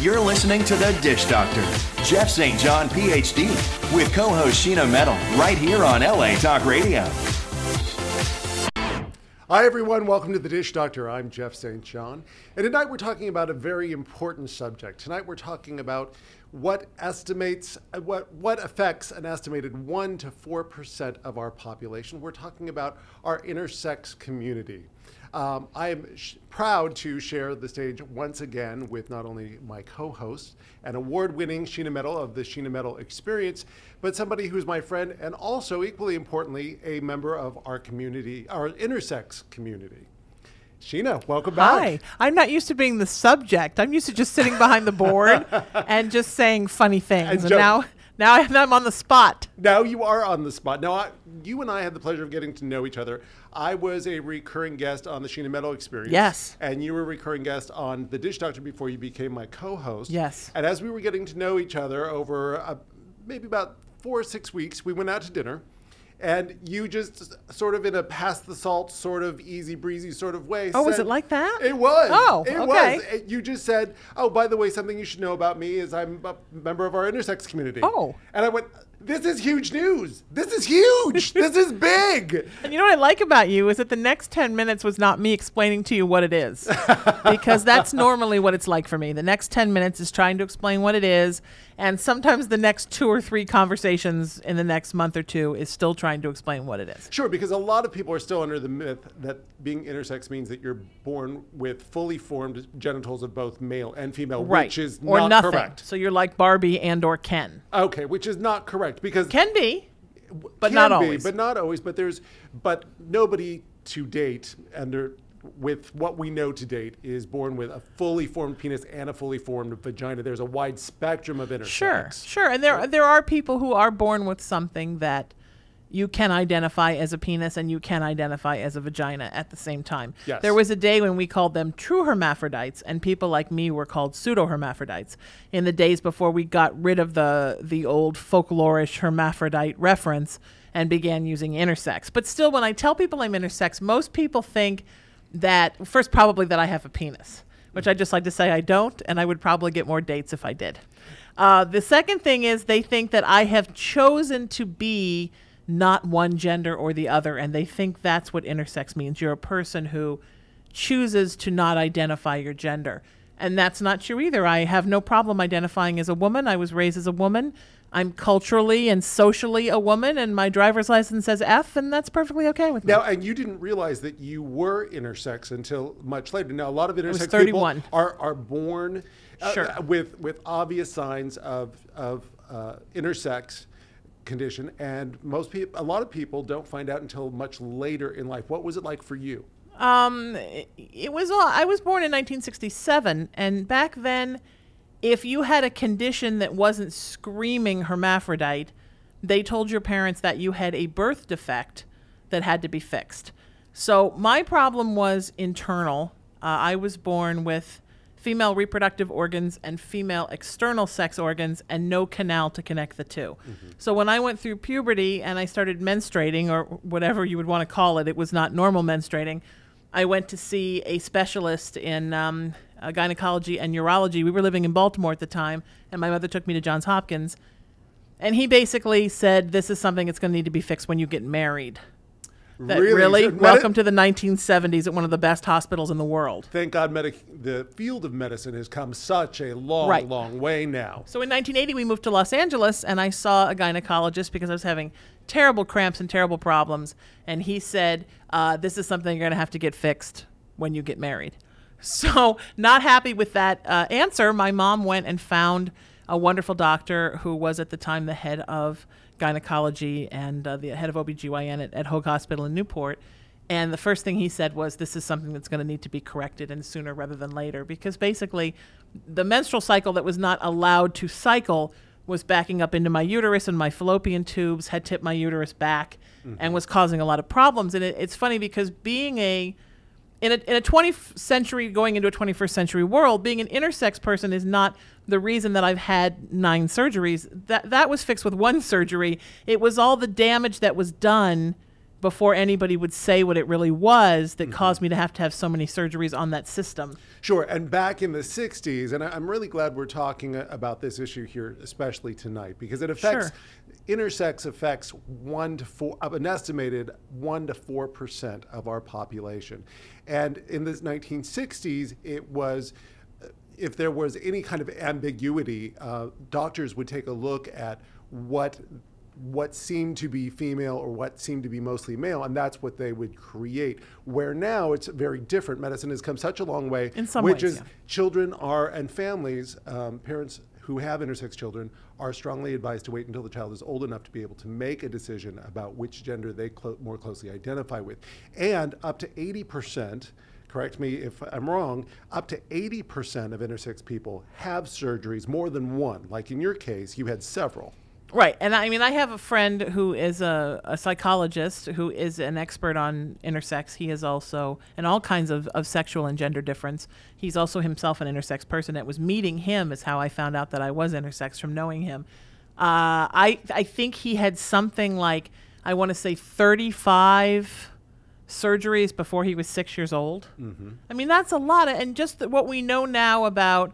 You're listening to The Dish Doctor, Jeff St. John, PhD, with co-host Sheena Metal, right here on LA Talk Radio. Hi everyone, welcome to The Dish Doctor. I'm Jeff St. John, and tonight we're talking about a very important subject. Tonight we're talking about what affects an estimated 1 to 4% of our population. We're talking about our intersex community. I am proud to share the stage once again with not only my co-host and award-winning Sheena Metal of the Sheena Metal Experience, but somebody who's my friend and also, equally importantly, a member of our community, our intersex community. Sheena, welcome back. Hi. I'm not used to being the subject. I'm used to just sitting behind the board and just saying funny things. And now I'm on the spot. Now you are on the spot. Now, you and I had the pleasure of getting to know each other. I was a recurring guest on the Sheena Metal Experience. Yes. And you were a recurring guest on The Dish Doctor before you became my co-host. Yes. And as we were getting to know each other over maybe about 4 or 6 weeks, we went out to dinner. And you just sort of in a pass the salt, sort of easy breezy sort of way. Oh, was it like that? It was. Oh, it okay. was. You just said, oh, by the way, something you should know about me is I'm a member of our intersex community. Oh. And I went, this is huge news. This is huge. This is big. And you know what I like about you is that the next 10 minutes was not me explaining to you what it is. Because that's normally what it's like for me. The next 10 minutes is trying to explain what it is. And sometimes the next 2 or 3 conversations in the next month or two is still trying to explain what it is. Sure, because a lot of people are still under the myth that being intersex means that you're born with fully formed genitals of both male and female, Right. which is or not nothing. correct. So you're like Barbie and or Ken. Okay, which is not correct because Can be, but can not be, always. But not always. But nobody to date with what we know to date is born with a fully formed penis and a fully formed vagina. There's a wide spectrum of intersex. Sure. And there are people who are born with something that you can identify as a penis and you can identify as a vagina at the same time. Yes. There was a day when we called them true hermaphrodites, and people like me were called pseudo-hermaphrodites in the days before we got rid of the old folklorish hermaphrodite reference and began using intersex. But still, when I tell people I'm intersex, most people think that, first, probably that I have a penis, which I just like to say I don't, and I would probably get more dates if I did. The second thing is they think that I have chosen to be not one gender or the other, and they think that's what intersex means. You're a person who chooses to not identify your gender. And that's not true either. I have no problem identifying as a woman. I was raised as a woman. I'm culturally and socially a woman, and my driver's license says F, and that's perfectly okay with me. Now, and you didn't realize that you were intersex until much later. Now, a lot of intersex 31. people are born Sure. with obvious signs of intersex condition, and a lot of people don't find out until much later in life. What was it like for you? I was born in 1967, and back then, if you had a condition that wasn't screaming hermaphrodite, they told your parents that you had a birth defect that had to be fixed. So my problem was internal. I was born with female reproductive organs and female external sex organs and no canal to connect the two. Mm-hmm. So when I went through puberty and I started menstruating, or whatever you would want to call it, it was not normal menstruating, I went to see a specialist in gynecology and urology. We were living in Baltimore at the time, and my mother took me to Johns Hopkins. And he basically said, this is something that's going to need to be fixed when you get married. Really? Welcome to the 1970s at one of the best hospitals in the world. Thank God the field of medicine has come such a long way now. So in 1980, we moved to Los Angeles, and I saw a gynecologist because I was having terrible cramps and terrible problems. And he said, this is something you're going to have to get fixed when you get married. So not happy with that answer, my mom went and found a wonderful doctor who was at the time the head of gynecology and the head of OBGYN at Hoag Hospital in Newport. And the first thing he said was, this is something that's going to need to be corrected, and sooner rather than later, because basically the menstrual cycle that was not allowed to cycle was backing up into my uterus, and my fallopian tubes had tipped my uterus back and was causing a lot of problems. And it's funny because being in a 20th century going into a 21st century world, being an intersex person is not the reason that I've had 9 surgeries. That was fixed with 1 surgery. It was all the damage that was done before anybody would say what it really was that caused me to have so many surgeries on that system. Sure. And back in the 60s, and I'm really glad we're talking about this issue here, especially tonight, because it affects, intersex affects 1 to 4, an estimated 1 to 4% of our population. And in the 1960s, it was, if there was any kind of ambiguity, doctors would take a look at what seemed to be female or what seemed to be mostly male, and that's what they would create. Where now it's very different. Medicine has come such a long way, in some which ways, is children are, and families, parents who have intersex children are strongly advised to wait until the child is old enough to be able to make a decision about which gender they more closely identify with. And up to 80%, correct me if I'm wrong, up to 80% of intersex people have surgeries, more than one. Like in your case, you had several. Right. And I mean, I have a friend who is a psychologist who is an expert on intersex. He is also, and all kinds of sexual and gender difference. He's also himself an intersex person. It was meeting him is how I found out that I was intersex, from knowing him. I think he had something like, I want to say 35 surgeries before he was 6 years old. I mean, that's a lot. And just what we know now about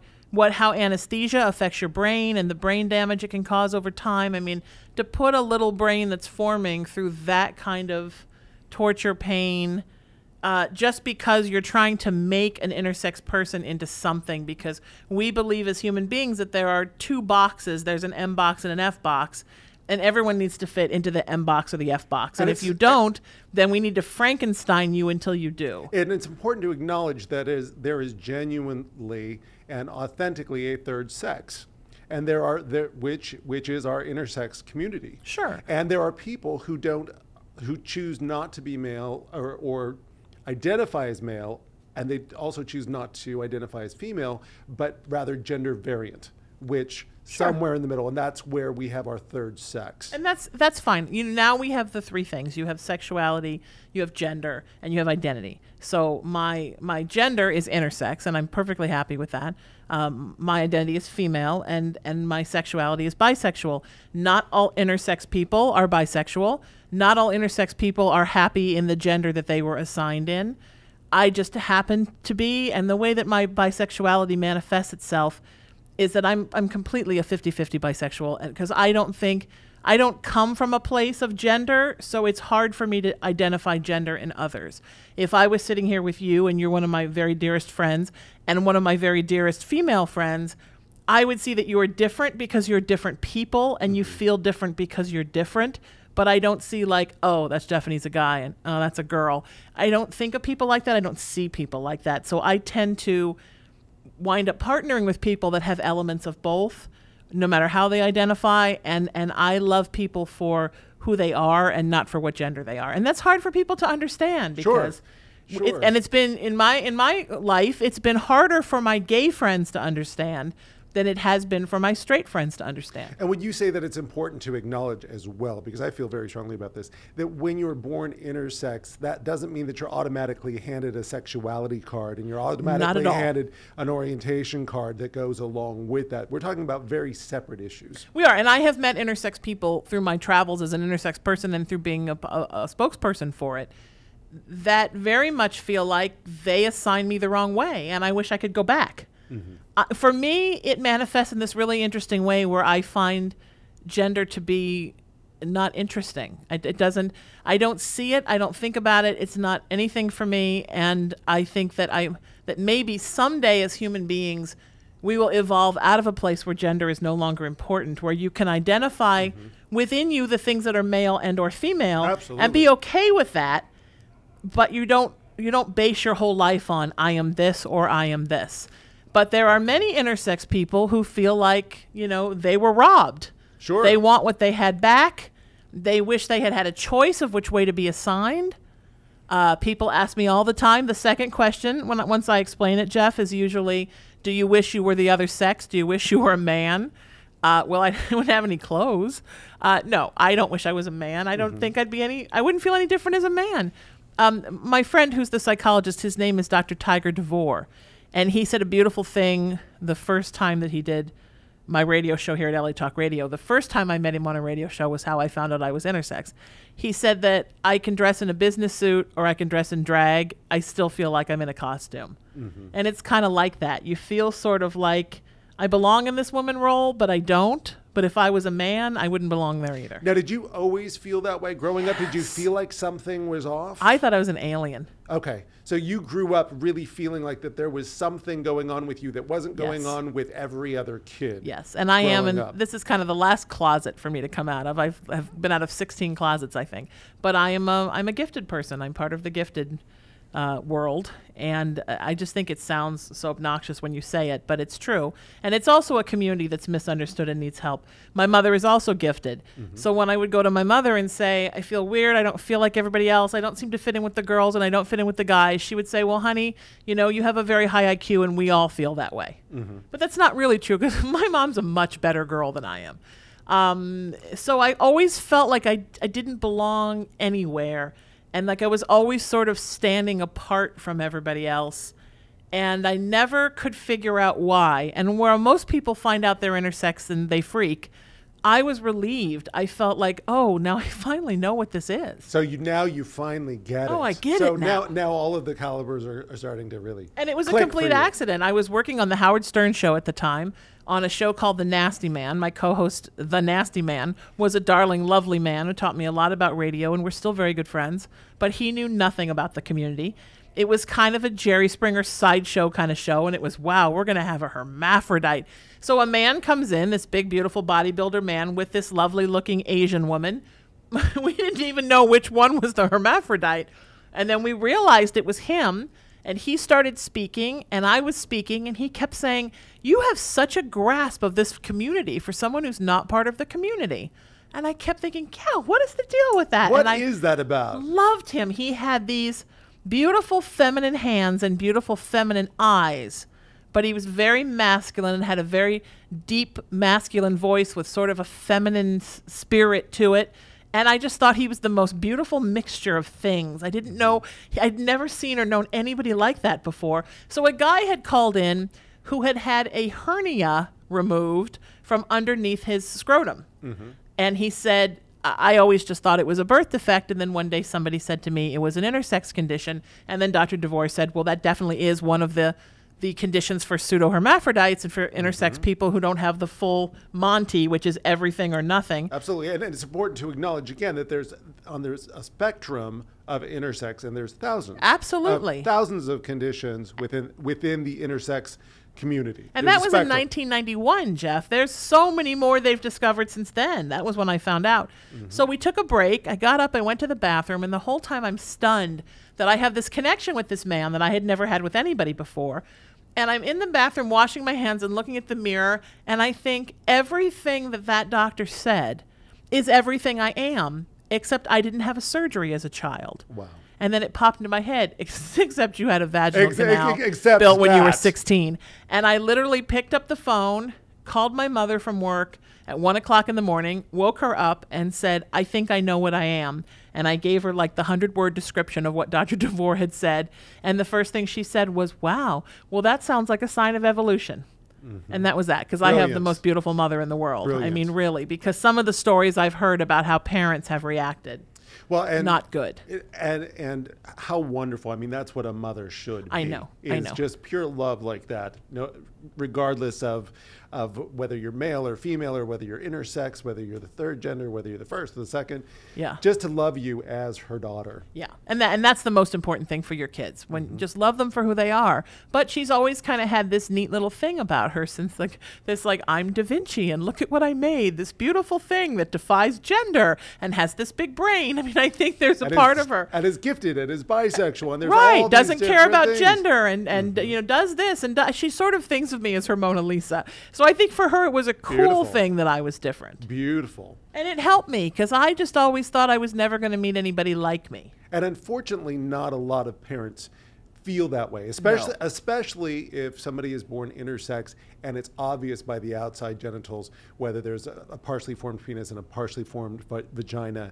how anesthesia affects your brain and the brain damage it can cause over time. I mean, to put a little brain that's forming through that kind of torture, pain, just because you're trying to make an intersex person into something, because we believe as human beings that there are two boxes. There's an M box and an F box, and everyone needs to fit into the M box or the F box. And if you don't, then we need to Frankenstein you until you do. And it's important to acknowledge that there is genuinely and authentically a third sex, and which is our intersex community. Sure. And there are people who choose not to be male or identify as male, and they also choose not to identify as female, but rather gender variant, which somewhere in the middle, and that's where we have our third sex. And that's fine. Now we have the three things. You have sexuality, you have gender, and you have identity. So my gender is intersex, and I'm perfectly happy with that. My identity is female, and my sexuality is bisexual. Not all intersex people are bisexual. Not all intersex people are happy in the gender that they were assigned in. I just happen to be, and the way that my bisexuality manifests itself is that I'm completely a 50-50 bisexual, because I don't come from a place of gender, so it's hard for me to identify gender in others. If I was sitting here with you and you're one of my very dearest friends and one of my very dearest female friends, I would see that you are different because you're different people and you feel different because you're different. But I don't see like, oh, that's Stephanie's a guy and oh, that's a girl. I don't think of people like that. I don't see people like that. So I tend to wind up partnering with people that have elements of both, no matter how they identify, and I love people for who they are and not for what gender they are. And that's hard for people to understand, because Sure. And it's been in my life, it's been harder for my gay friends to understand than it has been for my straight friends to understand. And would you say that it's important to acknowledge as well, because I feel very strongly about this, that when you're born intersex, that doesn't mean that you're automatically handed a sexuality card and you're automatically handed an orientation card that goes along with that. We're talking about very separate issues. We are, and I have met intersex people through my travels as an intersex person and through being a spokesperson for it, that very much feel like they assigned me the wrong way, and I wish I could go back. For me, it manifests in this really interesting way where I find gender to be not interesting. I don't see it. I don't think about it. It's not anything for me. And I think that maybe someday as human beings, we will evolve out of a place where gender is no longer important, where you can identify within you the things that are male and or female. Absolutely. And be okay with that. But you don't base your whole life on I am this or I am this. But there are many intersex people who feel like, they were robbed. Sure. They want what they had back. They wish they had had a choice of which way to be assigned. People ask me all the time. The second question, once I explain it, Jeff, is usually, do you wish you were the other sex? Do you wish you were a man? Well, I wouldn't have any clothes. No, I don't wish I was a man. I don't think I wouldn't feel any different as a man. My friend who's the psychologist, his name is Dr. Tiger DeVore. And he said a beautiful thing the first time that he did my radio show here at LA Talk Radio. The first time I met him on a radio show was how I found out I was intersex. He said that I can dress in a business suit or I can dress in drag. I still feel like I'm in a costume. And it's kind of like that. You feel sort of like I belong in this woman role, but I don't. But if I was a man, I wouldn't belong there either. Now, did you always feel that way growing up? Did you feel like something was off? I thought I was an alien. Okay. So you grew up really feeling like that there was something going on with you that wasn't going Yes. on with every other kid. Yes, and I am, growing and up. this is kind of the last closet for me to come out of. I've been out of 16 closets, I think. But I'm a gifted person. I'm part of the gifted world, and I just think it sounds so obnoxious when you say it, but it's true. And it's also a community that's misunderstood and needs help. My mother is also gifted. So when I would go to my mother and say, I feel weird, I don't feel like everybody else, I don't seem to fit in with the girls, and I don't fit in with the guys, she would say, well, honey, you know, you have a very high IQ, and we all feel that way. But that's not really true, because my mom's a much better girl than I am. So I always felt like I didn't belong anywhere. And like I was always sort of standing apart from everybody else. And I never could figure out why. And where most people find out they're intersex and they freak, I was relieved. I felt like, oh, now I finally know what this is. So now you finally get it. Oh, I get so it now. now all of the calibers are starting to really And it was a click for complete you. accident. I was working on the Howard Stern show at the time on a show called The Nasty Man. My co-host, The Nasty Man, was a darling, lovely man who taught me a lot about radio, and we're still very good friends. But he knew nothing about the community. It was kind of a Jerry Springer sideshow kind of show, and it was, wow, we're going to have a hermaphrodite. So a man comes in, this big, beautiful bodybuilder man with this lovely-looking Asian woman. We didn't even know which one was the hermaphrodite. And then we realized it was him. And he started speaking, and I was speaking, and he kept saying, you have such a grasp of this community for someone who's not part of the community. And I kept thinking, yeah, what is the deal with that? What and is that about? Loved him. He had these beautiful feminine hands and beautiful feminine eyes, but he was very masculine and had a very deep masculine voice with sort of a feminine spirit to it. And I just thought he was the most beautiful mixture of things. I didn't know, I'd never seen or known anybody like that before. So a guy had called in who had had a hernia removed from underneath his scrotum. And he said, I always just thought it was a birth defect. And then one day somebody said to me it was an intersex condition. And then Dr. DeVore said, well, that definitely is one of the conditions for pseudohermaphrodites and for intersex people who don't have the full Monty, which is everything or nothing. Absolutely. And it's important to acknowledge again that there's a spectrum of intersex, and there's thousands. Absolutely. Thousands of conditions within the intersex community. And There's that a was in spectrum. 1991, Jeff. There's so many more they've discovered since then. That was when I found out. So we took a break. I got up, I went to the bathroom, and the whole time I'm stunned that I have this connection with this man that I had never had with anybody before. And I'm in the bathroom washing my hands and looking at the mirror, and I think everything that doctor said is everything I am, except I didn't have a surgery as a child. Wow. And then it popped into my head, except you had a vaginal canal except built when you were that. 16. And I literally picked up the phone, called my mother from work at 1 o'clock in the morning, woke her up and said, I think I know what I am. And I gave her like the 100-word description of what Dr. DeVore had said. And the first thing she said was, wow, well, that sounds like a sign of evolution. And that was that, because I have the Brilliant. most beautiful mother in the world. I Brilliant. mean, really, because some of the stories I've heard about how parents have reacted, Well, and not good. And how wonderful. I mean, that's what a mother should be. I know. Is just pure love like that. No, regardless of whether you're male or female, or whether you're intersex, whether you're the third gender, whether you're the first or the second. Yeah. Just to love you as her daughter. Yeah, and that's the most important thing for your kids. When just love them for who they are. But she's always kind of had this neat little thing about her since like I'm Da Vinci and look at what I made, this beautiful thing that defies gender and has this big brain. I mean, I think there's a part of her. And is gifted and is bisexual and there's all Right, these doesn't care different about things. gender and you know, does this and she sort of thinks of me as her Mona Lisa. So I think for her it was a cool Beautiful. thing that I was different. Beautiful. And it helped me because I just always thought I was never going to meet anybody like me. And unfortunately, not a lot of parents feel that way, especially if somebody is born intersex and it's obvious by the outside genitals, whether there's a partially formed penis and a partially formed vagina.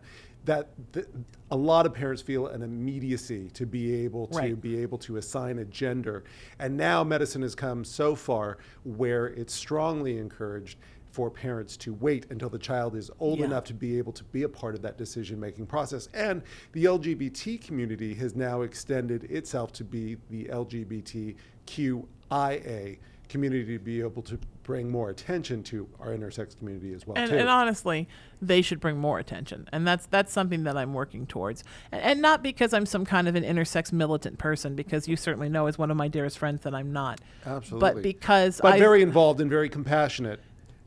a lot of parents feel an immediacy to be able to Right. be able to assign a gender. And now medicine has come so far where it's strongly encouraged for parents to wait until the child is old Yeah. enough to be able to be a part of that decision-making process. And the LGBT community has now extended itself to be the LGBTQIA community, to be able to bring more attention to our intersex community as well, And, too. and honestly, they should bring more attention, and that's something that I'm working towards. And not because I'm some kind of an intersex militant person, because you certainly know as one of my dearest friends that I'm not. Absolutely. But because But I very involved and very compassionate,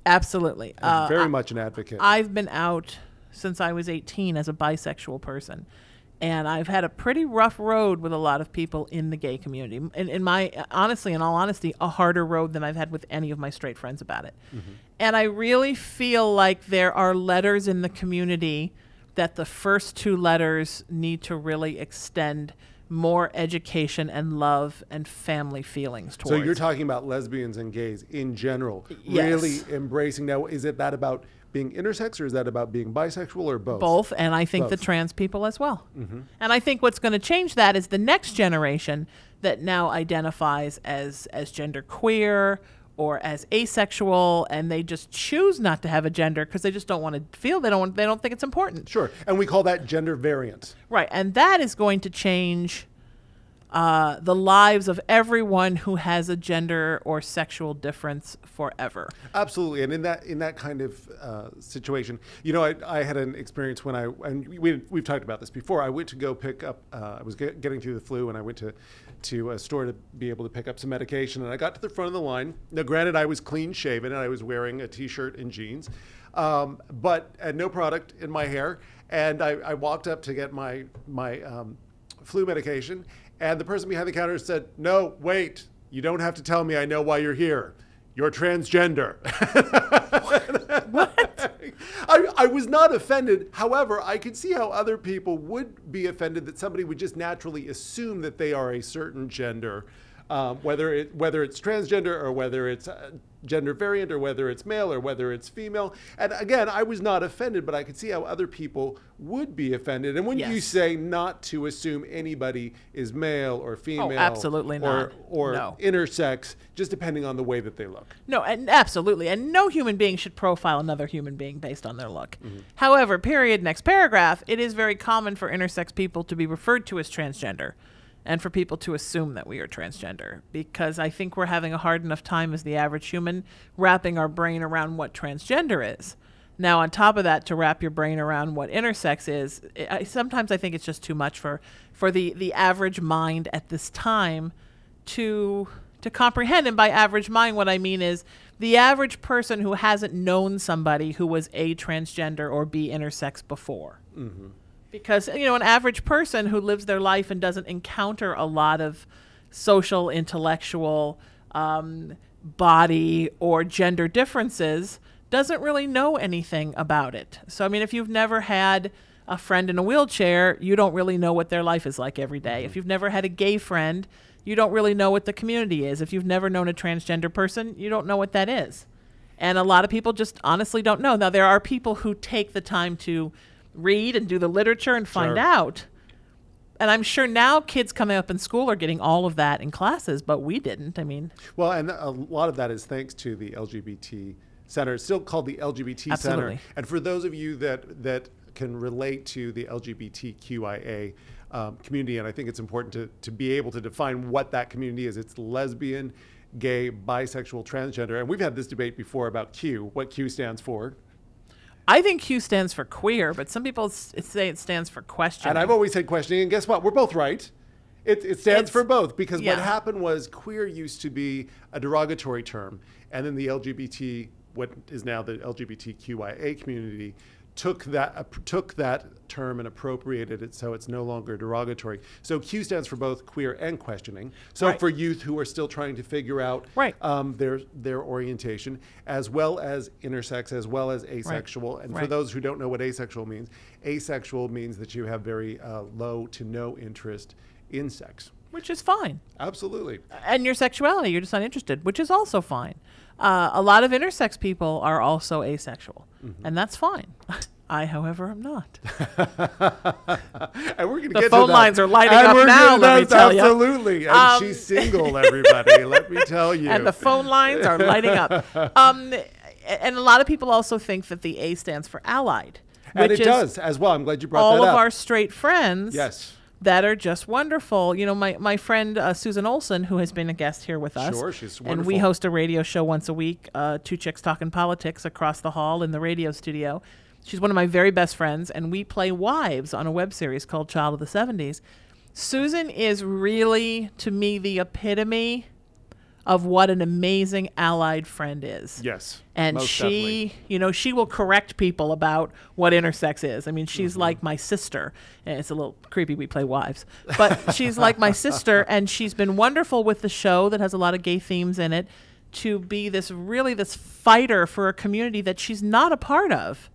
absolutely and very much an advocate. I've been out since I was 18 as a bisexual person. And I've had a pretty rough road with a lot of people in the gay community. In my, honestly, in all honesty, a harder road than I've had with any of my straight friends about it. Mm-hmm. And I really feel like there are letters in the community that the first two letters need to really extend more education and love and family feelings towards. So you're talking about lesbians and gays in general, Yes. really embracing. Now, is it that about being intersex, or is that about being bisexual, or both? Both, and I think the Both. trans people as well. And I think what's going to change that is the next generation that now identifies as gender queer or as asexual, and they just choose not to have a gender because they just don't want to feel, they don't think it's important. Sure, and we call that gender variant. Right, and that is going to change the lives of everyone who has a gender or sexual difference forever. Absolutely, and in that kind of situation, I had an experience when we've talked about this before. I went to go pick up. I was getting through the flu, and I went to a store to be able to pick up some medication. And I got to the front of the line. Now, granted, I was clean shaven and I was wearing a t-shirt and jeans, but and no product in my hair. And I walked up to get my flu medication. And the person behind the counter said, "No, wait, you don't have to tell me. I know why you're here. You're transgender." What? I was not offended. However, I could see how other people would be offended that somebody would just naturally assume that they are a certain gender, whether it's transgender or whether it's gender variant or whether it's male or whether it's female. And again, I was not offended, but I could see how other people would be offended. And when you Yes. say not to assume anybody is male or female, absolutely not. or No. intersex, just depending on the way that they look. No, and absolutely. And no human being should profile another human being based on their look. However, period, next paragraph, it is very common for intersex people to be referred to as transgender and for people to assume that we are transgender, because I think we're having a hard enough time as the average human wrapping our brain around what transgender is. Now, on top of that, to wrap your brain around what intersex is, sometimes I think it's just too much for the average mind at this time to comprehend. And by average mind, what I mean is the average person who hasn't known somebody who was A, transgender, or B, intersex before. Mm-hmm. Because, an average person who lives their life and doesn't encounter a lot of social, intellectual, body, or gender differences doesn't really know anything about it. So, if you've never had a friend in a wheelchair, you don't really know what their life is like every day. If you've never had a gay friend, you don't really know what the community is. If you've never known a transgender person, you don't know what that is. And a lot of people just honestly don't know. Now, there are people who take the time to read and do the literature and find Sure. out. And I'm sure now kids coming up in school are getting all of that in classes, but we didn't. Well, and a lot of that is thanks to the LGBT Center. It's still called the LGBT Absolutely. Center. And for those of you that can relate to the LGBTQIA community, and I think it's important to be able to define what that community is. It's lesbian, gay, bisexual, transgender. And we've had this debate before about Q, what Q stands for. I think Q stands for queer, but some people say it stands for questioning. And I've always said questioning, and guess what? We're both right. It stands for both, because yeah. what happened was queer used to be a derogatory term, and then the LGBT, what is now the LGBTQIA community, took that term and appropriated it so it's no longer derogatory. So Q stands for both queer and questioning. So Right. for youth who are still trying to figure out Right. their orientation, as well as intersex, as well as asexual. And for Right. those who don't know what asexual means that you have very low to no interest in sex. Which is fine. Absolutely. And your sexuality, you're just not interested, which is also fine. A lot of intersex people are also asexual, and that's fine. I, however, am not. And we're going to The get to phone that. lines are lighting And up we're now, gonna- let me tell you. Absolutely. And she's single, everybody. Let me tell you. And the phone lines are lighting up. And a lot of people also think that the A stands for allied. And which it is does as well. I'm glad you brought all that of up. our straight friends. Yes. That are just wonderful. You know, my friend Susan Olson, who has been a guest here with us. Sure, she's And wonderful. we host a radio show once a week, Two Chicks Talking Politics, across the hall in the radio studio. She's one of my very best friends, and we play wives on a web series called Child of the 70s. Susan is really, to me, the epitome of what an amazing allied friend is. Yes. And most she, definitely. you know, she will correct people about what intersex is. I mean, she's Mm-hmm. like my sister. And it's a little creepy we play wives. But she's like my sister, and she's been wonderful with the show that has a lot of gay themes in it to be this fighter for a community that she's not a part of.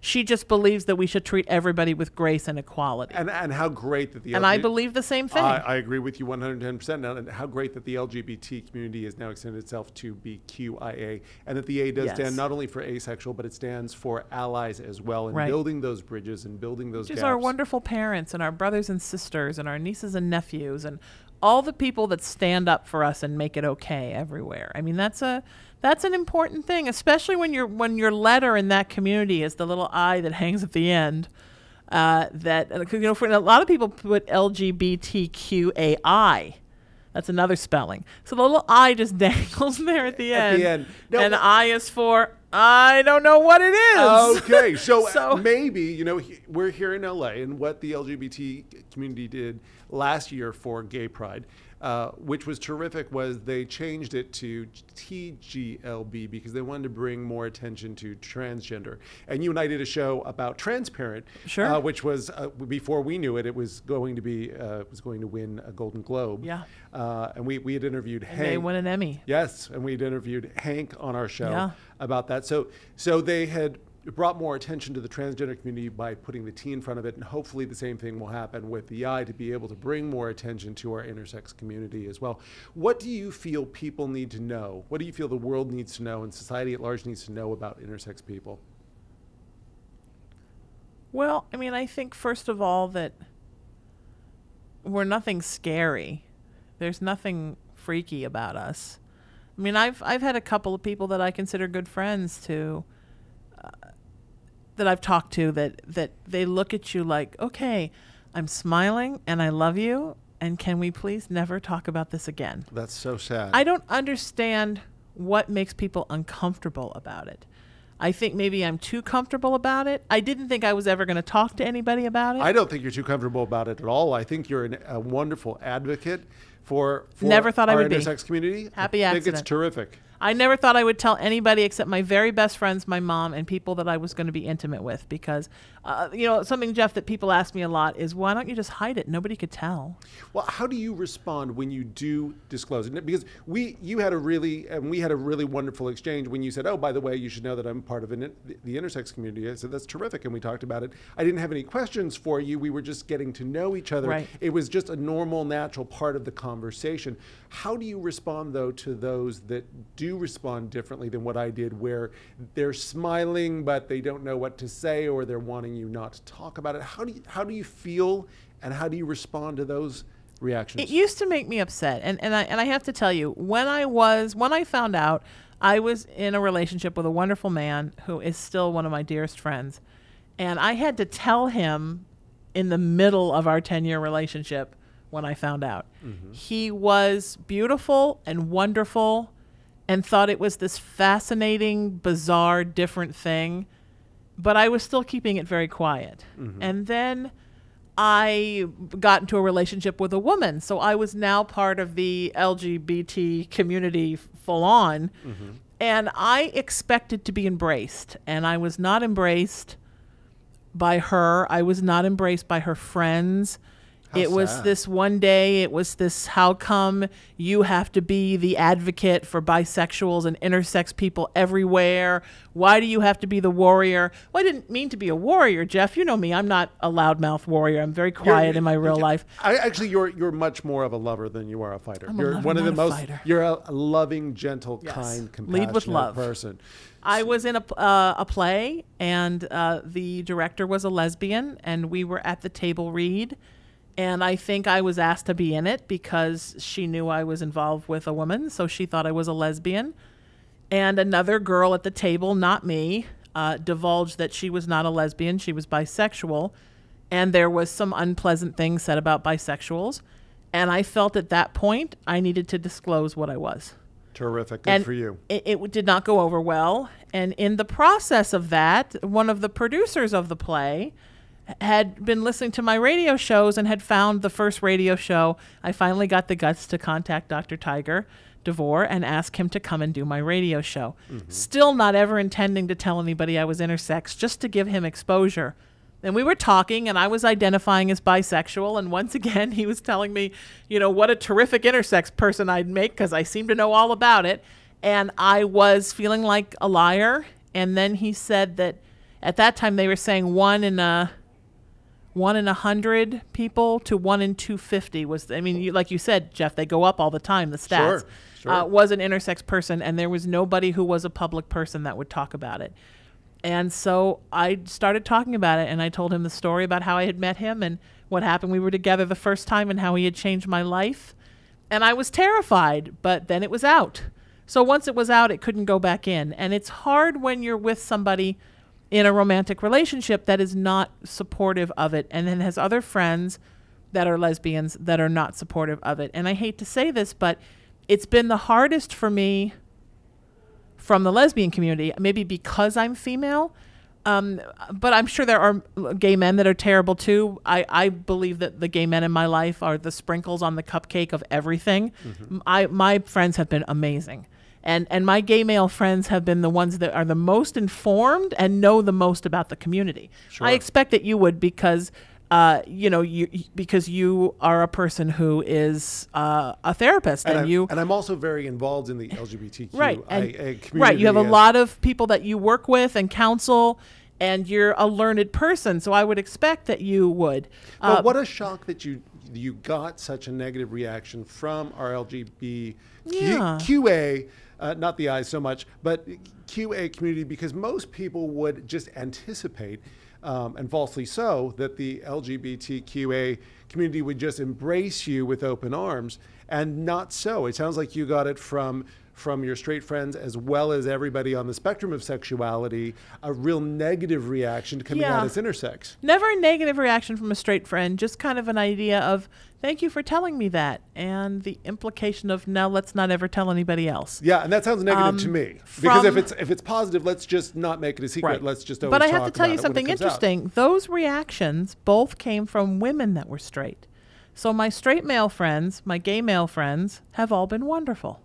She just believes that we should treat everybody with grace and equality. And how great that the And I believe the same thing. I agree with you 110%. And how great that the LGBT community has now extended itself to be QIA, and that the A does Yes. stand not only for asexual, but it stands for allies as well, and Right. building those bridges and building those Which gaps. is our wonderful parents and our brothers and sisters and our nieces and nephews and all the people that stand up for us and make it okay everywhere. I mean, that's an important thing, especially when your letter in that community is the little I that hangs at the end. That you know, for a lot of people put LGBTQAI. That's another spelling. So the little I just dangles there at the end. end. No, and but- I is for I don't know what it is. Okay, so, So- maybe, you know, we're here in LA, and what the LGBT community did last year for Gay Pride, which was terrific, was they changed it to TGLB because they wanted to bring more attention to transgender. And you and I did a show about Transparent, Sure. which was before we knew it, it was going to win a Golden Globe. Yeah. And we had interviewed And Hank. they won an Emmy. Yes, and we'd interviewed Hank on our show Yeah. about that. So they had brought more attention to the transgender community by putting the T in front of it, and hopefully the same thing will happen with the I, to be able to bring more attention to our intersex community as well. What do you feel people need to know? What do you feel the world needs to know and society at large needs to know about intersex people? Well, I mean, I think first of all that we're nothing scary. There's nothing freaky about us. I mean, I've had a couple of people that I consider good friends that I've talked to that they look at you like, okay, I'm smiling and I love you, and can we please never talk about this again? That's so sad. I don't understand what makes people uncomfortable about it. I think maybe I'm too comfortable about it. I didn't think I was ever going to talk to anybody about it. I don't think you're too comfortable about it at all. I think you're a wonderful advocate for Never thought I our would be. intersex community. Happy I think it's accident. terrific. I never thought I would tell anybody except my very best friends, my mom, and people that I was going to be intimate with. Because, you know, something, Jeff, that people ask me a lot is, why don't you just hide it? Nobody could tell. Well, how do you respond when you do disclose it? Because we had a really wonderful exchange when you said, "Oh, by the way, you should know that I'm part of the intersex community." I said, "That's terrific," and we talked about it. I didn't have any questions for you. We were just getting to know each other. Right. It was just a normal, natural part of the conversation. How do you respond, though, to those that do respond differently than what I did, where they're smiling but they don't know what to say, or they're wanting you not to talk about it? How do you feel, and how do you respond to those reactions? It used to make me upset, and I have to tell you, when I found out I was in a relationship with a wonderful man who is still one of my dearest friends, and I had to tell him in the middle of our 10-year relationship when I found out. Mm-hmm. He was beautiful and wonderful and thought it was this fascinating, bizarre, different thing, but I was still keeping it very quiet. Mm-hmm. And then I got into a relationship with a woman, so I was now part of the LGBT community full on, Mm-hmm. and I expected to be embraced, and I was not embraced by her. I was not embraced by her friends. It was sad. this one day, it was this, how come you have to be the advocate for bisexuals and intersex people everywhere? Why do you have to be the warrior? Well, I didn't mean to be a warrior, Jeff. You know me. I'm not a loudmouth warrior. I'm very quiet in my real life. Actually, you're much more of a lover than you are a fighter. I'm a You're lover, one of the not a most. fighter. You're a loving, gentle, Yes. kind, Lead with compassionate love. person. I was in a play, and the director was a lesbian, and we were at the table read. And I think I was asked to be in it because she knew I was involved with a woman, so she thought I was a lesbian. And another girl at the table, not me, divulged that she was not a lesbian, she was bisexual. And there was some unpleasant things said about bisexuals. And I felt at that point I needed to disclose what I was. Terrific. Good And for you. it did not go over well. And in the process of that, one of the producers of the play had been listening to my radio shows and had found the first radio show. I finally got the guts to contact Dr. Tiger DeVore and ask him to come and do my radio show. Still not ever intending to tell anybody I was intersex, just to give him exposure. And we were talking, and I was identifying as bisexual. And once again, he was telling me, you know, what a terrific intersex person I'd make because I seem to know all about it. And I was feeling like a liar. And then he said that at that time they were saying 1 in 100 people to 1 in 250 was, I mean, like you said, Jeff, they go up all the time, the stats. Sure. Was an intersex person, and there was nobody who was a public person that would talk about it. And so I started talking about it, and I told him the story about how I had met him and what happened. We were together the first time and how he had changed my life. And I was terrified, but then it was out. So once it was out, it couldn't go back in. And it's hard when you're with somebody in a romantic relationship that is not supportive of it and then has other friends that are lesbians that are not supportive of it. And I hate to say this, but it's been the hardest for me from the lesbian community, maybe because I'm female, but I'm sure there are gay men that are terrible too. I believe that the gay men in my life are the sprinkles on the cupcake of everything. My friends have been amazing. And my gay male friends have been the ones that are the most informed and know the most about the community. Sure. I expect that you would because you are a person who is a therapist, and I'm also very involved in the LGBTQ community. Right. You have a lot of people that you work with and counsel, and you're a learned person. So I would expect that you would. But what a shock that you got such a negative reaction from our LGBTQA. Not the I so much, but QA community, because most people would just anticipate, and falsely so, that the LGBTQA community would just embrace you with open arms, and not so. It sounds like you got it from your straight friends as well as everybody on the spectrum of sexuality, a real negative reaction to coming out as intersex. Never a negative reaction from a straight friend, just kind of an idea of, thank you for telling me that, and the implication of, now let's not ever tell anybody else. Yeah, and that sounds negative to me. Because if it's positive, let's just not make it a secret. Right. Let's just always But I talk have to tell you about it when it something comes out. interesting. Those reactions both came from women that were straight. So my straight male friends, my gay male friends, have all been wonderful,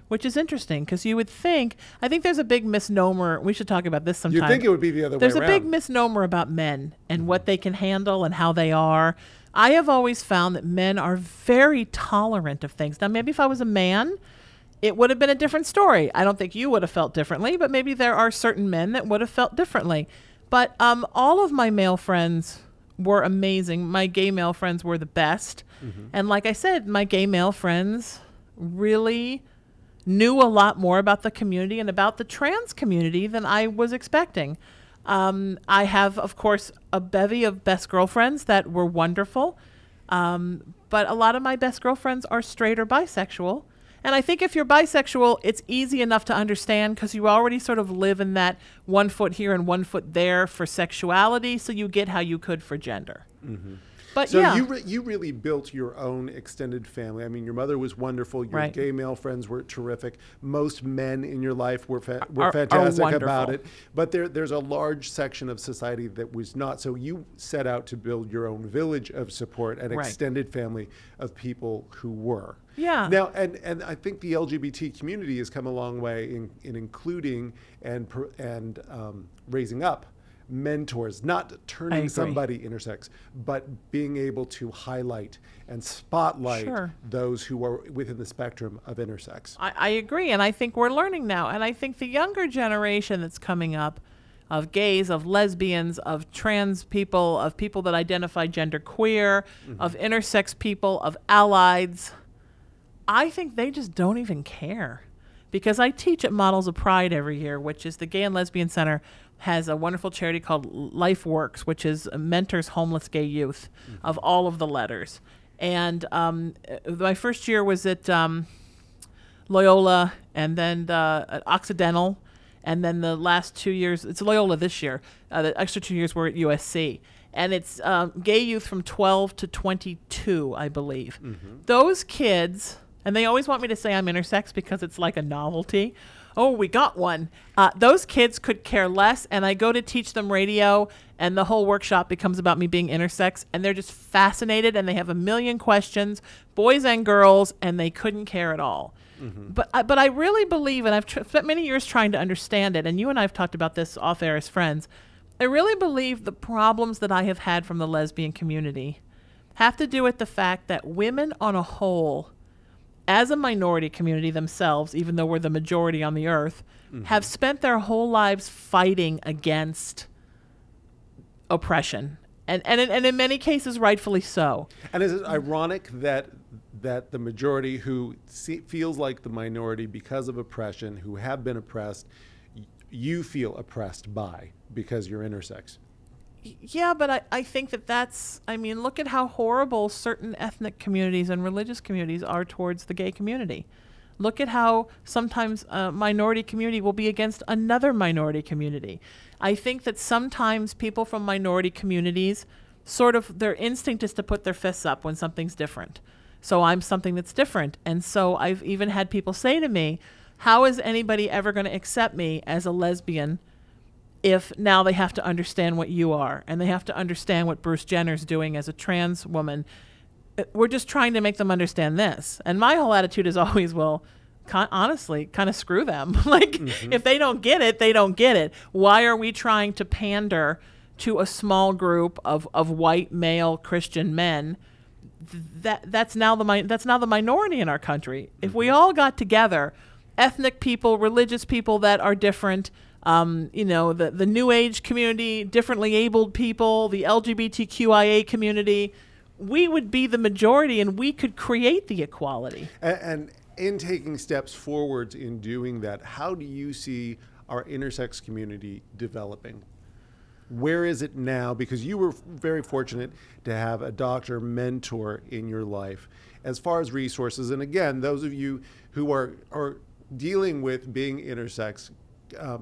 which is interesting because you would think, I think there's a big misnomer. We should talk about this sometime. You'd think it would be the other way There's around. a big misnomer about men and what they can handle and how they are. I have always found that men are very tolerant of things. Now, maybe if I was a man, it would have been a different story. I don't think you would have felt differently, but maybe there are certain men that would have felt differently. But all of my male friends were amazing. My gay male friends were the best. And like I said, my gay male friends really knew a lot more about the community and about the trans community than I was expecting. I have, of course, a bevy of best girlfriends that were wonderful. But a lot of my best girlfriends are straight or bisexual. And I think if you're bisexual, it's easy enough to understand because you already sort of live in that 1 foot here and 1 foot there for sexuality, so you get how you could for gender. But So yeah. you really built your own extended family. I mean, your mother was wonderful. Your Right. gay male friends were terrific. Most men in your life were Are fantastic wonderful. about it. But there's a large section of society that was not. So you set out to build your own village of support and Right. extended family of people who were. Yeah. Now, and I think the LGBT community has come a long way in including and raising up mentors, not turning somebody intersex, but being able to highlight and spotlight those who are within the spectrum of intersex. I agree, and I think we're learning now, and I think the younger generation that's coming up, of gays, of lesbians, of trans people, of people that identify gender queer, of intersex people, of allieds, I think they just don't even care. Because I teach at Models of Pride every year, which is the Gay and Lesbian Center has a wonderful charity called LifeWorks, which is mentors homeless gay youth of all of the letters. And my first year was at Loyola, and then at Occidental, and then the last 2 years, it's Loyola this year, the extra 2 years were at USC. And it's gay youth from 12 to 22, I believe. Those kids, and they always want me to say I'm intersex because it's like a novelty. Oh, we got one. Those kids could care less, and I go to teach them radio, and the whole workshop becomes about me being intersex, and they're just fascinated, and they have a million questions, boys and girls, and they couldn't care at all. But I really believe, and I've spent many years trying to understand it, and you and I have talked about this off air as friends, I really believe the problems that I have had from the lesbian community have to do with the fact that women on a whole, as a minority community themselves, even though we're the majority on the earth, have spent their whole lives fighting against oppression. And in many cases, rightfully so. And is it ironic that the majority who feels like the minority because of oppression, who have been oppressed, you feel oppressed by because you're intersex? Yeah, but I think that's, I mean, look at how horrible certain ethnic communities and religious communities are towards the gay community. Look at how sometimes a minority community will be against another minority community. I think that sometimes people from minority communities, sort of their instinct is to put their fists up when something's different. So I'm something that's different. And so I've even had people say to me, how is anybody ever going to accept me as a lesbian if now they have to understand what you are, and they have to understand what Bruce Jenner's doing as a trans woman? We're just trying to make them understand this. And my whole attitude is always, well, honestly, kind of screw them. Like, if they don't get it, they don't get it. Why are we trying to pander to a small group of white male Christian men? That's now the minority in our country. If we all got together, ethnic people, religious people that are different, you know, the New Age community, differently abled people, the LGBTQIA community, we would be the majority, and we could create the equality. And in taking steps forwards in doing that, how do you see our intersex community developing? Where is it now? Because you were very fortunate to have a doctor mentor in your life. As far as resources, and again, those of you who are dealing with being intersex, I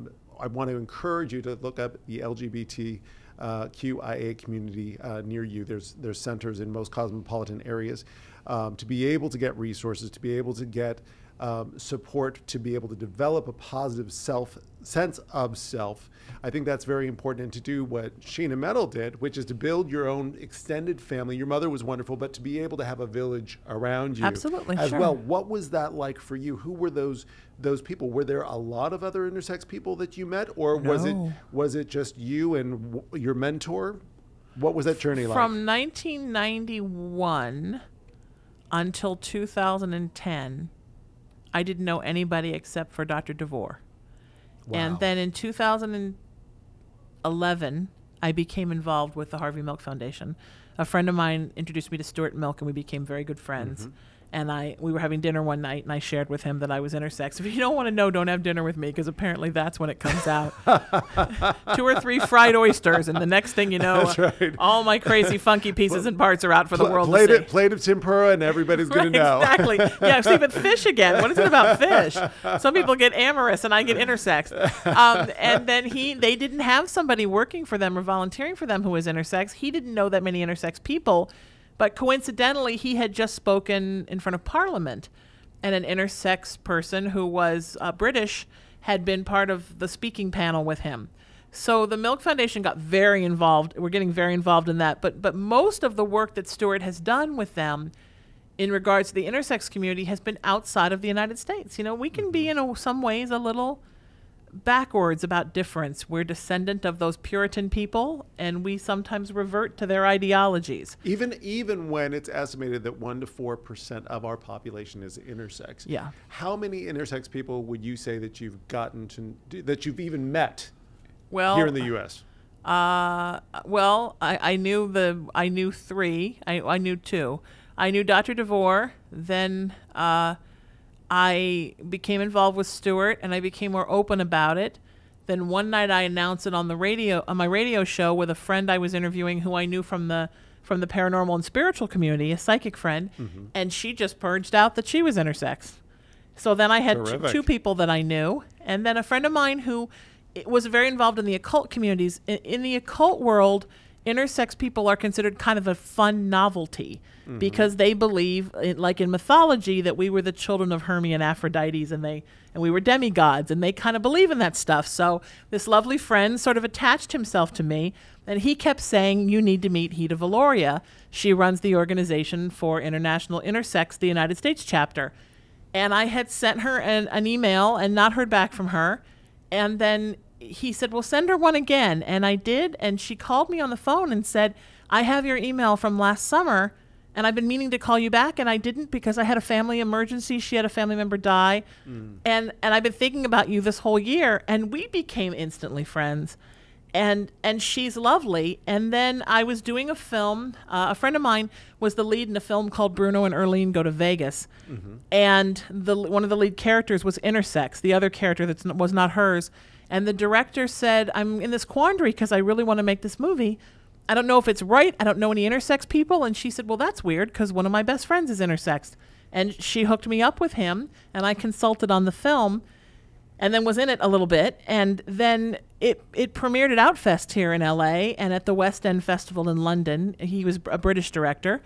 want to encourage you to look up the LGBTQIA community near you. There's centers in most cosmopolitan areas to be able to get resources, to be able to get support, to be able to develop a positive sense of self. I think that's very important, and to do what Sheena Metal did, which is to build your own extended family. Your mother was wonderful, but to be able to have a village around you Absolutely, as sure. well. What was that like for you? Who were those people? Were there a lot of other intersex people that you met, or No. was it just you and your mentor? What was that journey like? From 1991 until 2010, I didn't know anybody except for Dr. DeVore. Wow. And then in 2011, I became involved with the Harvey Milk Foundation. A friend of mine introduced me to Stuart Milk, and we became very good friends. And we were having dinner one night, and I shared with him that I was intersex. If you don't want to know, don't have dinner with me, because apparently that's when it comes out. 2 or 3 fried oysters, and the next thing you know, right. all my crazy funky pieces and parts are out for the world to see. Plate of tempura, and everybody's going to know. Exactly. Yeah, see, but fish again. What is it about fish? Some people get amorous, and I get intersex. And then they didn't have somebody working for them or volunteering for them who was intersex. He didn't know that many intersex people. But coincidentally, he had just spoken in front of Parliament, and an intersex person who was British had been part of the speaking panel with him. So the Milk Foundation got very involved. We're getting very involved in that. But most of the work that Stuart has done with them in regards to the intersex community has been outside of the United States. You know, we can be in some ways a little backwards about difference. We're descendant of those Puritan people, and we sometimes revert to their ideologies. Even when it's estimated that 1 to 4% of our population is intersex. Yeah. How many intersex people would you say that you've that you've even met here in the U.S.? Well, I knew three. I knew two. I knew Dr. DeVore. Then I became involved with Stuart, and I became more open about it. Then one night I announced it on the radio, on my radio show, with a friend I was interviewing who I knew from the paranormal and spiritual community, a psychic friend, and she just purged out that she was intersex. So then I had two people that I knew, and then a friend of mine who was very involved in the occult communities. In the occult world, intersex people are considered kind of a fun novelty because they believe, like in mythology, that we were the children of Hermes and Aphrodites, and we were demigods, and they kind of believe in that stuff. So this lovely friend sort of attached himself to me, and he kept saying, "You need to meet Hida Valoria. She runs the Organization for International Intersex, the United States chapter." And I had sent her an email and not heard back from her. And then he said, "Well, send her one again." And I did. And she called me on the phone and said, "I have your email from last summer, and I've been meaning to call you back, and I didn't because I had a family emergency. She had a family member die. And I've been thinking about you this whole year." And we became instantly friends. And she's lovely. And then I was doing a film. A friend of mine was the lead in a film called Bruno and Erlene Go to Vegas. And one of the lead characters was intersex. The other character was not hers. And the director said, "I'm in this quandary because I really want to make this movie. I don't know if it's right. I don't know any intersex people." And she said, "Well, that's weird because one of my best friends is intersex." And she hooked me up with him, and I consulted on the film, and then was in it a little bit. And then it premiered at Outfest here in LA and at the West End Festival in London. He was a British director,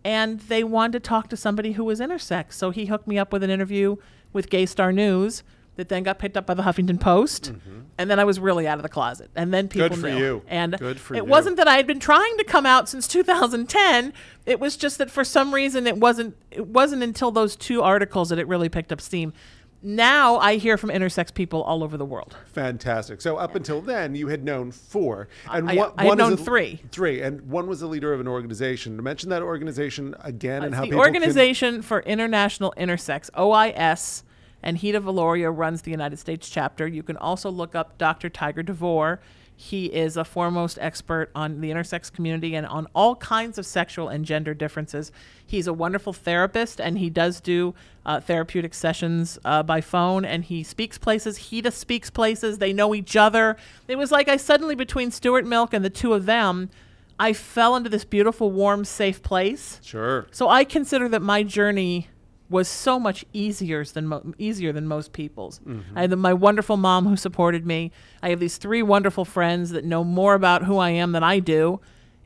and they wanted to talk to somebody who was intersex. So he hooked me up with an interview with Gay Star News that then got picked up by the Huffington Post. And then I was really out of the closet. And then people knew. Good for you. And Good for it you. wasn't that I had been trying to come out since 2010. It was just that for some reason it wasn't until those two articles that it really picked up steam. Now I hear from intersex people all over the world. Fantastic. So up until then, you had known four. And I had known three. Three. And one was the leader of an organization. To mention that organization again and how the people Organization for International Intersex, OIS, and Hida Valoria runs the United States chapter. You can also look up Dr. Tiger DeVore. He is a foremost expert on the intersex community and on all kinds of sexual and gender differences. He's a wonderful therapist, and he does do therapeutic sessions by phone, and he speaks places. Hida speaks places. They know each other. It was like I suddenly, between Stuart Milk and the two of them, I fell into this beautiful, warm, safe place. Sure. So I consider that my journey was so much easier than most people's. I had my wonderful mom who supported me. I have these three wonderful friends that know more about who I am than I do.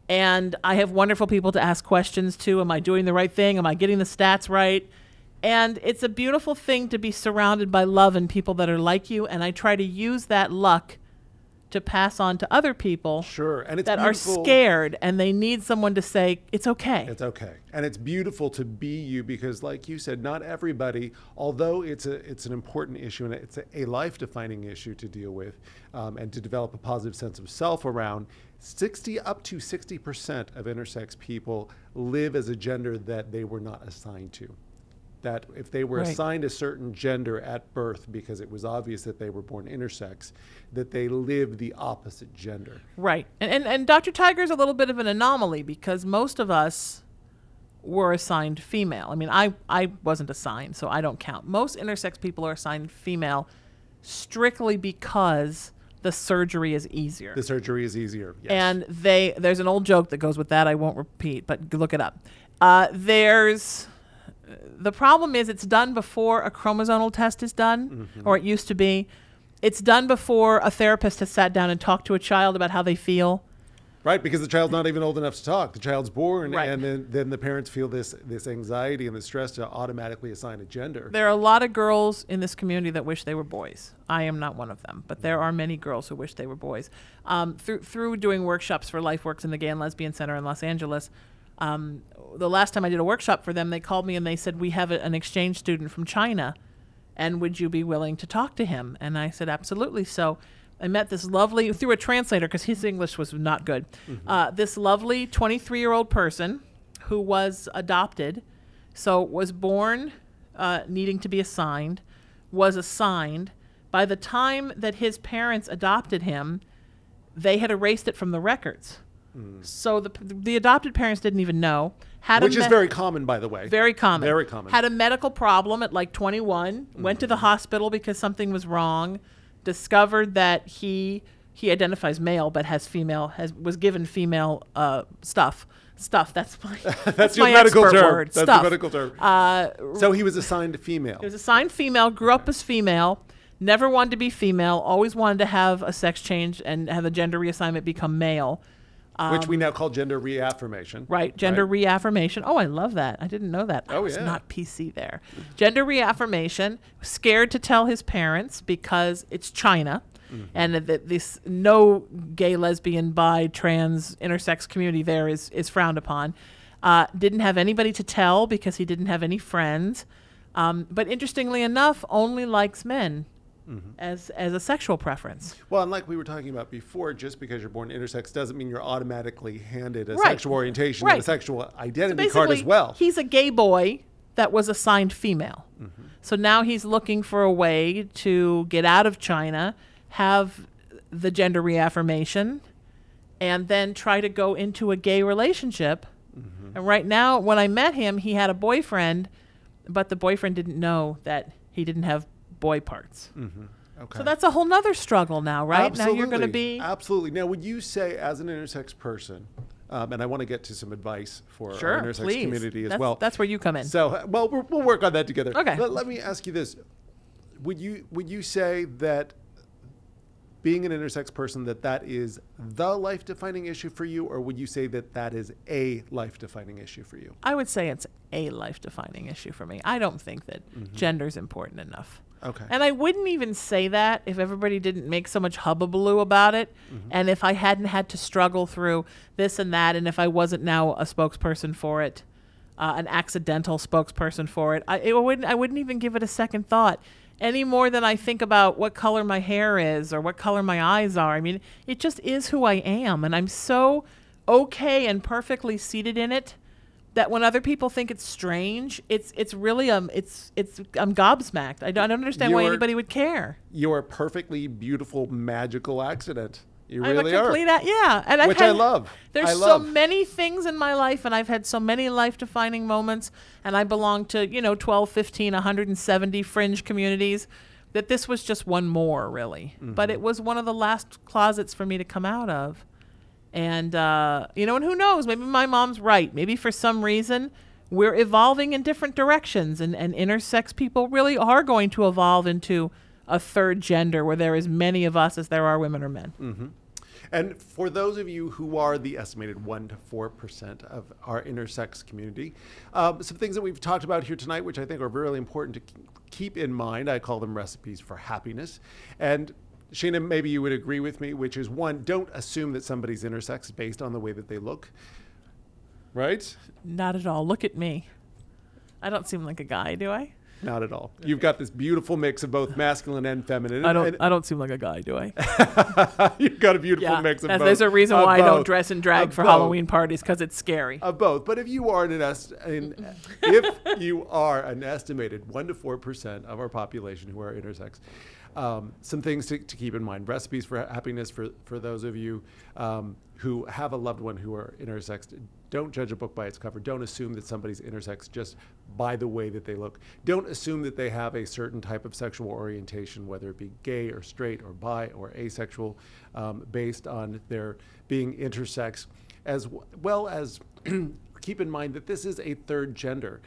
And I have wonderful people to ask questions to. Am I doing the right thing? Am I getting the stats right? And it's a beautiful thing to be surrounded by love and people that are like you. And I try to use that luck to pass on to other people Sure. And it's that beautiful. are scared and they need someone to say, it's okay. It's okay. And it's beautiful to be you because, like you said, not everybody, although it's an important issue and it's a life-defining issue to deal with and to develop a positive sense of self around, up to 60% of intersex people live as a gender that they were not assigned to. That if they were assigned a certain gender at birth because it was obvious that they were born intersex, that they live the opposite gender. Right. And Dr. Tiger's a little bit of an anomaly because most of us were assigned female. I mean, I wasn't assigned, so I don't count. Most intersex people are assigned female strictly because the surgery is easier. The surgery is easier, yes. And there's an old joke that goes with that I won't repeat, but look it up. The problem is it's done before a chromosomal test is done, or it used to be. It's done before a therapist has sat down and talked to a child about how they feel. Right, because the child's not even old enough to talk. The child's born, Right. and then the parents feel this anxiety and the stress to automatically assign a gender. There are a lot of girls in this community that wish they were boys. I am not one of them, but there are many girls who wish they were boys. Through doing workshops for LifeWorks in the Gay and Lesbian Center in Los Angeles, the last time I did a workshop for them, they called me and they said, we have an exchange student from China, and would you be willing to talk to him? And I said, absolutely. So I met this lovely, through a translator, because his English was not good, this lovely 23-year-old person who was adopted, so was born needing to be assigned, was assigned. By the time that his parents adopted him, they had erased it from the records. So the adopted parents didn't even know. Which is very common, by the way. Very common. Very common. Had a medical problem at like 21, went to the hospital because something was wrong, discovered that he identifies male but was given female stuff. That's my that's your my medical expert term. word. That's Stuff. the medical term. So he was assigned female. He was assigned female, grew up as female, never wanted to be female, always wanted to have a sex change and have a gender reassignment become male. Which we now call gender reaffirmation. Right, gender reaffirmation. Oh, I love that. I didn't know that. I was not PC there. Gender reaffirmation, scared to tell his parents because it's China. And this no gay, lesbian, bi, trans, intersex community there is frowned upon. Didn't have anybody to tell because he didn't have any friends. But interestingly enough, only likes men as a sexual preference. Well, and like we were talking about before, just because you're born intersex doesn't mean you're automatically handed a sexual orientation and a sexual identity card as well. He's a gay boy that was assigned female. So now he's looking for a way to get out of China, have the gender reaffirmation, and then try to go into a gay relationship. And right now, when I met him, he had a boyfriend, but the boyfriend didn't know that he didn't have boy parts. Okay. So that's a whole nother struggle now, right? Absolutely. Now you're going to be... Absolutely. Now, would you say, as an intersex person, and I want to get to some advice for our intersex community as well. That's where you come in. So, well, we'll work on that together. Okay. Let me ask you this. Would you say that being an intersex person, that is the life-defining issue for you, or would you say that is a life-defining issue for you? I would say it's a life-defining issue for me. I don't think that gender's important enough. Okay. And I wouldn't even say that if everybody didn't make so much hubbubaloo about it, and if I hadn't had to struggle through this and that, and if I wasn't now a spokesperson for it, an accidental spokesperson for it, I wouldn't even give it a second thought. Any more than I think about what color my hair is or what color my eyes are. I mean, it just is who I am, and I'm so okay and perfectly seated in it that when other people think it's strange, it's really I'm gobsmacked. I don't understand why anybody would care. You're a perfectly beautiful, magical accident. You I'm really a complete are. Yeah, and Which I love. There's so many things in my life, and I've had so many life-defining moments, and I belong to 12, 15, 170 fringe communities, that this was just one more, really. But it was one of the last closets for me to come out of. And, and who knows, maybe my mom's right. Maybe for some reason we're evolving in different directions, and intersex people really are going to evolve into a third gender where there are as many of us as there are women or men. And for those of you who are the estimated 1 to 4% of our intersex community, some things that we've talked about here tonight, which I think are really important to keep in mind, I call them recipes for happiness. And Sheena, maybe you would agree with me, which is one, don't assume that somebody's intersex based on the way that they look, right? Not at all. Look at me. I don't seem like a guy, do I? Not at all. You've got this beautiful mix of both masculine and feminine. I don't seem like a guy, do I? You've got a beautiful mix of both. There's a reason why I don't dress in drag for Halloween parties, because it's scary. Of both. But if you are if you are an estimated 1 to 4% of our population who are intersex, some things to keep in mind. Recipes for happiness for those of you who have a loved one who are intersex. Don't judge a book by its cover. Don't assume that somebody's intersex just by the way that they look. Don't assume that they have a certain type of sexual orientation, whether it be gay or straight or bi or asexual, based on their being intersex, as well as keep in mind that this is a third gender.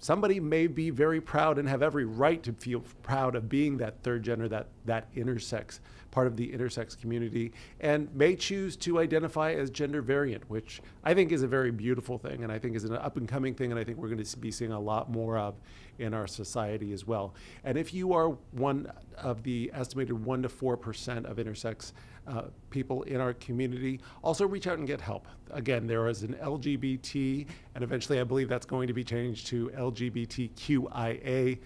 Somebody may be very proud and have every right to feel proud of being that third gender, that intersex, part of the intersex community, and may choose to identify as gender variant, which I think is a very beautiful thing, and I think is an up-and-coming thing, and I think we're going to be seeing a lot more of in our society as well. And if you are one of the estimated 1 to 4% of intersex people in our community, also reach out and get help. Again, there is an LGBT, and eventually I believe that's going to be changed to LGBTQIA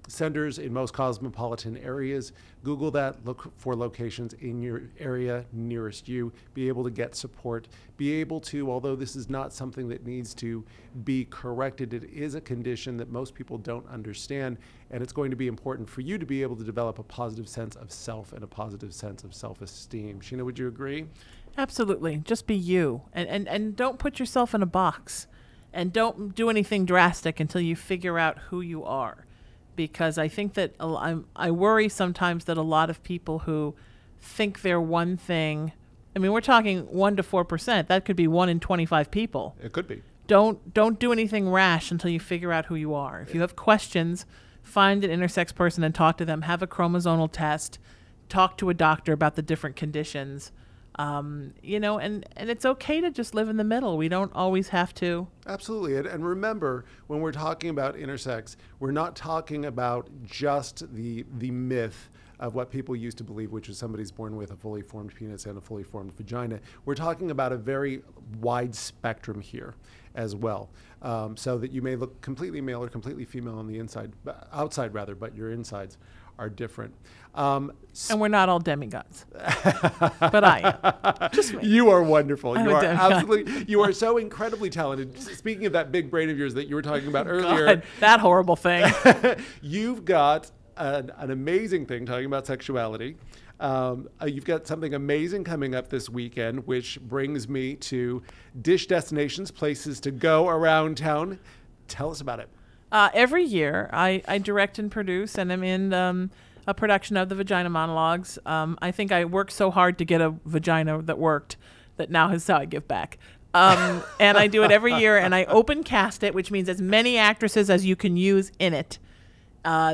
centers in most cosmopolitan areas. Google that, look for locations in your area nearest you, be able to get support, be able to, although this is not something that needs to be corrected, it is a condition that most people don't understand, and it's going to be important for you to be able to develop a positive sense of self and a positive sense of self-esteem. Sheena, would you agree? Absolutely. Just be you, and don't put yourself in a box, and don't do anything drastic until you figure out who you are. Because I think that I worry sometimes that a lot of people who think they're one thing, I mean, we're talking 1 to 4%. That could be 1 in 25 people. It could be. Don't do anything rash until you figure out who you are. If you have questions, find an intersex person and talk to them. Have a chromosomal test. Talk to a doctor about the different conditions. And it's okay to just live in the middle. We don't always have to. Absolutely. And remember, when we're talking about intersex, we're not talking about just the myth of what people used to believe, which is somebody's born with a fully formed penis and a fully formed vagina. We're talking about a very wide spectrum here as well. So that you may look completely male or completely female on the outside, but your insides are different. And we're not all demigods. But I am. Just me. You are wonderful. I'm You a are demigod. absolutely, you are so incredibly talented. Speaking of that big brain of yours that you were talking about earlier, God, that horrible thing. you've got an amazing thing talking about sexuality. You've got something amazing coming up this weekend, which brings me to Dish Destinations, places to go around town. Tell us about it. Every year, I direct and produce, and I'm in a production of the Vagina Monologues. I think I worked so hard to get a vagina that worked that now is how I give back. And I do it every year, and I open cast it, which means as many actresses as you can use in it.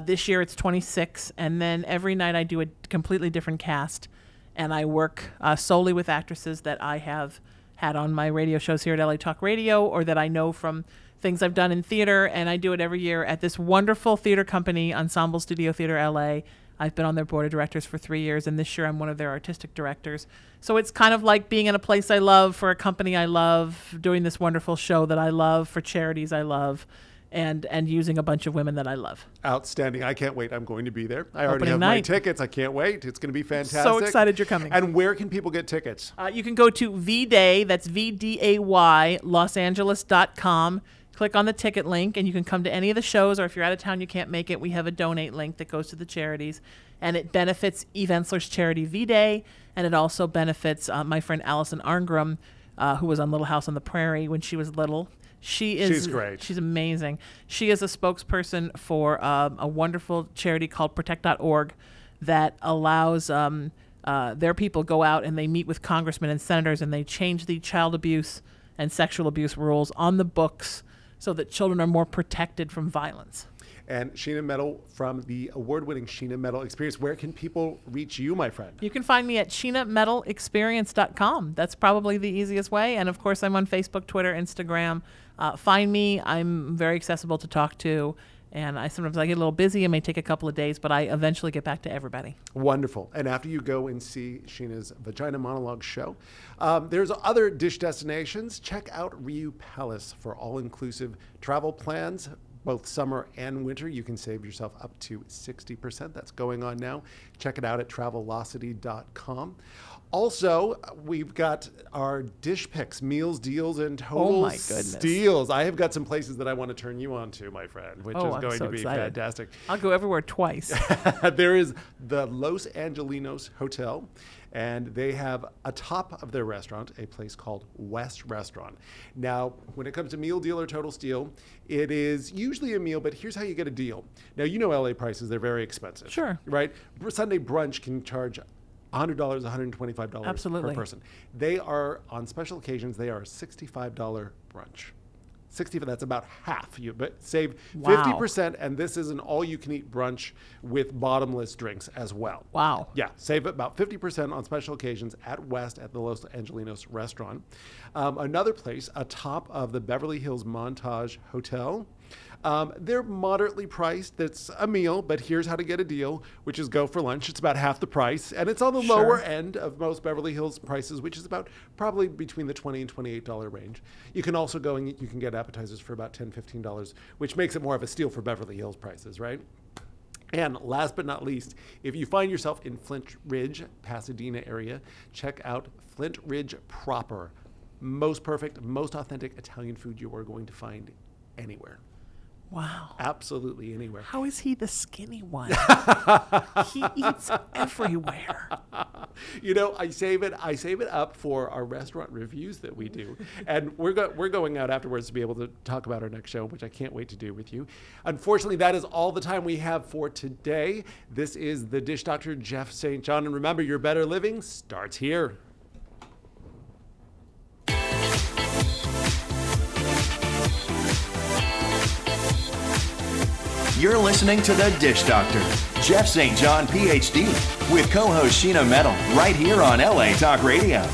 This year it's 26, and then every night I do a completely different cast, and I work solely with actresses that I have had on my radio shows here at LA Talk Radio, or that I know from things I've done in theater, and I do it every year at this wonderful theater company, Ensemble Studio Theater LA. I've been on their board of directors for 3 years, and this year I'm one of their artistic directors. So it's kind of like being in a place I love, for a company I love, doing this wonderful show that I love, for charities I love, and using a bunch of women that I love. Outstanding. I can't wait. I'm going to be there. I already Opening have night. my tickets. I can't wait. It's going to be fantastic. So excited you're coming. And where can people get tickets? You can go to VDAY, that's VDAY, LosAngeles.com. Click on the ticket link, and you can come to any of the shows, or if you're out of town you can't make it, we have a donate link that goes to the charities, and it benefits Eve Ensler's charity VDAY, and it also benefits my friend Allison Arngrim, who was on Little House on the Prairie when she was little. She's great. She's amazing. She is a spokesperson for a wonderful charity called Protect.org that allows their people go out and they meet with congressmen and senators, and they change the child abuse and sexual abuse rules on the books so that children are more protected from violence. And Sheena Metal from the award-winning Sheena Metal Experience. Where can people reach you, my friend? You can find me at SheenaMetalExperience.com. That's probably the easiest way. And of course, I'm on Facebook, Twitter, Instagram. Find me. I'm very accessible to talk to. And sometimes I get a little busy. It may take a couple of days, but I eventually get back to everybody. Wonderful. And after you go and see Sheena's Vagina Monologue show, there's other Dish destinations. Check out Riu Palace for all-inclusive travel plans, both summer and winter. You can save yourself up to 60%. That's going on now. Check it out at Travelocity.com. Also, we've got our Dish Picks, meals, deals, and total steals. I have got some places that I want to turn you on to, my friend, which is going to be fantastic. I'll go everywhere twice. There is the Los Angelinos Hotel, and they have atop of their restaurant a place called West Restaurant. Now, when it comes to meal deal or total steal, it is usually a meal, but here's how you get a deal. Now, you know LA prices, they're very expensive. Sure. Right? Sunday brunch can charge $100, $125 Absolutely. per person. They are, on special occasions, they are a $65 brunch. 60, that's about half. You save 50%, and this is an all-you-can-eat brunch with bottomless drinks as well. Wow. Yeah, save about 50% on special occasions at West at the Los Angelinos restaurant. Another place atop of the Beverly Hills Montage Hotel They're moderately priced. That's a meal, but here's how to get a deal, which is go for lunch. It's about half the price, and it's on the lower end of most Beverly Hills prices, which is about probably between the $20 and $28 range. You can also go and you can get appetizers for about $10, $15, which makes it more of a steal for Beverly Hills prices, right? And last but not least, if you find yourself in Flint Ridge, Pasadena area, check out Flint Ridge proper. Most perfect, most authentic Italian food you are going to find anywhere. Wow. Absolutely anywhere. How is he the skinny one? He eats everywhere. You know, I save it up for our restaurant reviews that we do. And we're going out afterwards to be able to talk about our next show, which I can't wait to do with you. Unfortunately, that is all the time we have for today. This is the Dish Doctor, Jeff St. John. And remember, your better living starts here. You're listening to The Dish Doctor, Jeff St. John, PhD, with co-host Sheena Metal, right here on LA Talk Radio.